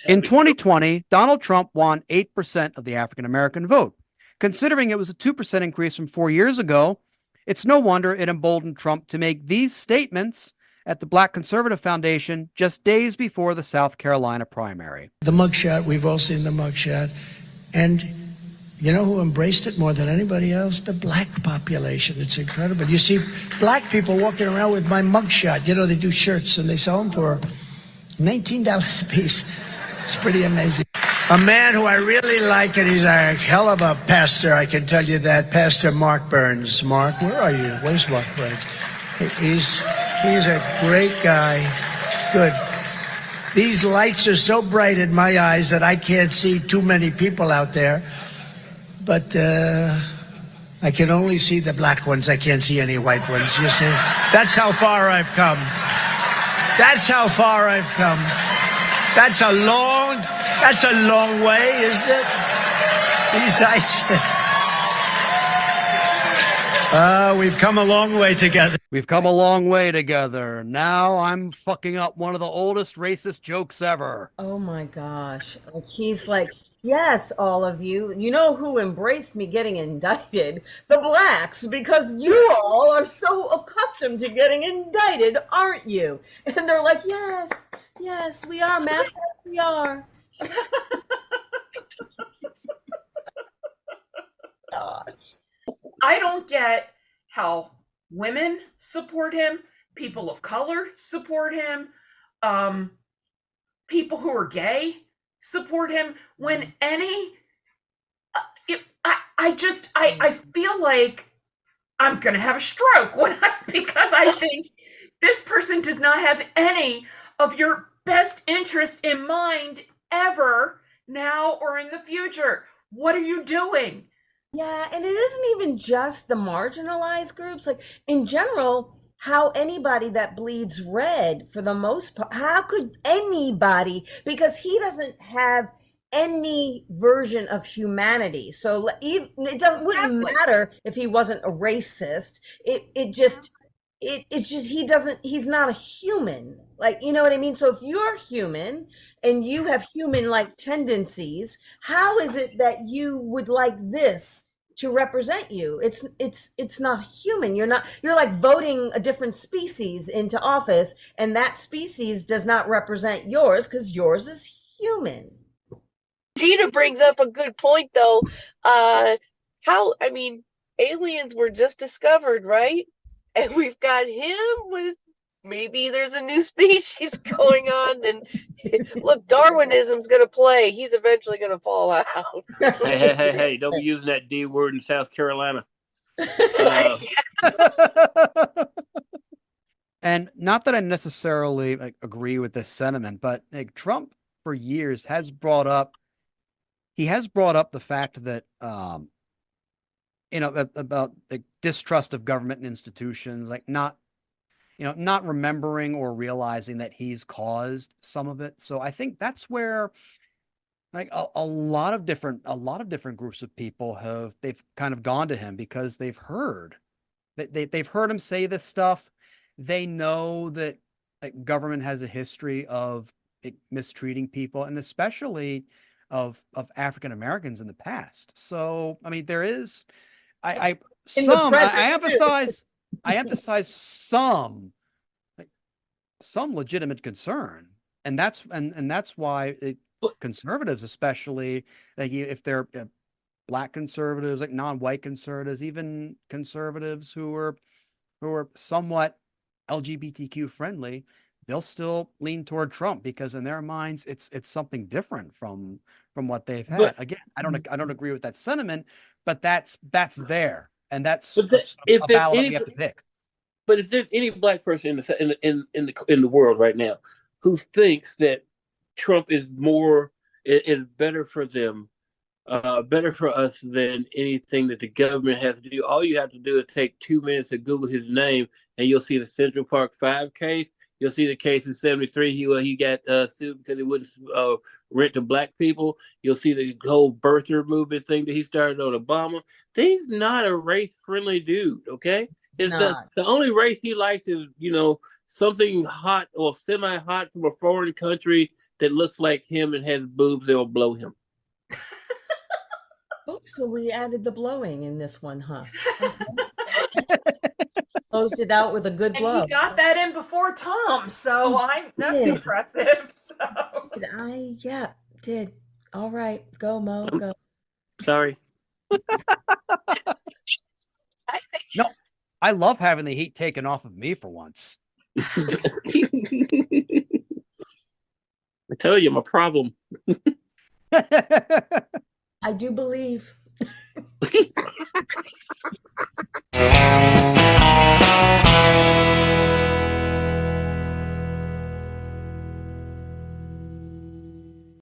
In 2020, Donald Trump won 8% of the African American vote. Considering it was a 2% increase from 4 years ago, it's no wonder it emboldened Trump to make these statements at the Black Conservative Foundation just days before the South Carolina primary. The mugshot, we've all seen the mugshot. And you know who embraced it more than anybody else? The black population. It's incredible. You see black people walking around with my mugshot. You know, they do shirts and they sell them for $19 a piece. It's pretty amazing. A man who I really like, and he's a hell of a pastor, I can tell you that, Pastor Mark Burns. Mark, where are you? Where's Mark Burns? He's a great guy. Good. These lights are so bright in my eyes that I can't see too many people out there. But I can only see the black ones. I can't see any white ones, you see? That's how far I've come. That's how far I've come. That's a long way, isn't it? Besides, we've come a long way together. We've come a long way together. Now I'm fucking up one of the oldest racist jokes ever. Oh my gosh. Like he's like, yes, all of you. You know who embraced me getting indicted? The blacks, because you all are so accustomed to getting indicted, aren't you? And they're like, yes, yes, we are, Master. We are. Gosh. I don't get how women support him, people of color support him, people who are gay support him. When any, I feel like I'm gonna have a stroke because I think this person does not have any of your best interest in mind ever, now or in the future. What are you doing? Yeah, and it isn't even just the marginalized groups. Like in general, how anybody that bleeds red, for the most part, how could anybody, because he doesn't have any version of humanity. So wouldn't matter if he wasn't a racist. It's just he's not a human. Like, you know what I mean? So if you're human and you have human like tendencies, how is it that you would like this to represent you? It's not human. You're like voting a different species into office, and that species does not represent yours because yours is human. Gina brings up a good point though. Aliens were just discovered, right? And we've got him with, maybe there's a new species going on, and look, Darwinism's going to play. He's eventually going to fall out. Hey, don't be using that D word in South Carolina. And not that I necessarily agree with this sentiment, but Trump for years has brought up the fact that about the distrust of government and institutions, like not remembering or realizing that he's caused some of it. So I think that's where like a lot of different groups of people they've kind of gone to him because they've heard him say this stuff. They know that government has a history of mistreating people, and especially of African Americans in the past. So I mean, there is I emphasize some legitimate concern, and that's why conservatives, especially if they're black conservatives, like non-white conservatives, even conservatives who are somewhat LGBTQ friendly, they'll still lean toward Trump because in their minds it's something different from what they've had. But, again, I don't agree with that sentiment, but that's there, and that's a battle that we have to pick. But if there's any black person in the world right now who thinks that Trump is better for them, better for us than anything that the government has to do, all you have to do is take 2 minutes to Google his name, and you'll see the Central Park 5 case. You'll see the case in '73. He got sued because he wouldn't rent to black people. You'll see the whole birther movement thing that he started on Obama. He's not a race-friendly dude, okay? The only race he likes is, something hot or semi-hot from a foreign country that looks like him and has boobs, they'll blow him. Oh, so we added the blowing in this one, huh? Closed it out with a good And blow. he got that in before Tom, so that's did. impressive. So. Yeah, did. All right, go Mo, go. Sorry. No, I love having the heat taken off of me for once. I tell you, I'm a problem. I do believe.